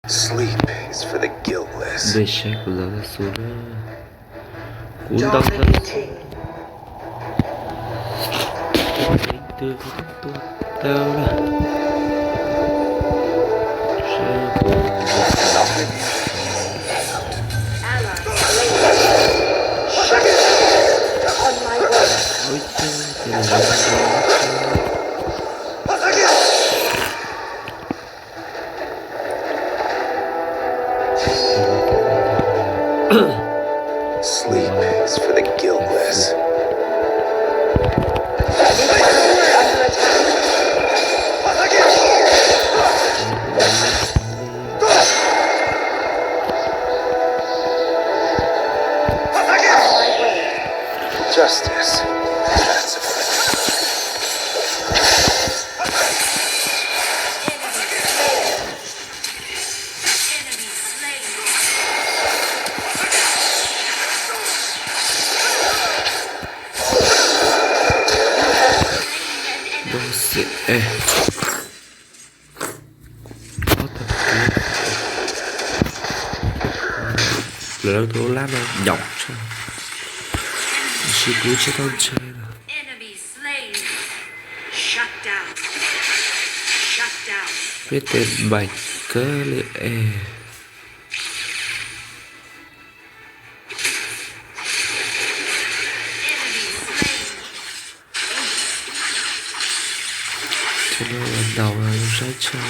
Sleep is for the guiltless. Về xe của nó là xuống cuốn đông thân từ cái tuột tao là xe của ôi trời thì Sleep is for the guiltless. Justice. That's a đâu sẽ có thật lỡ tố lát nó dọc cho chỉ cứu cho con trai là biết tên bạch cớ lệ cho nó lần đầu là nó sẽ chơi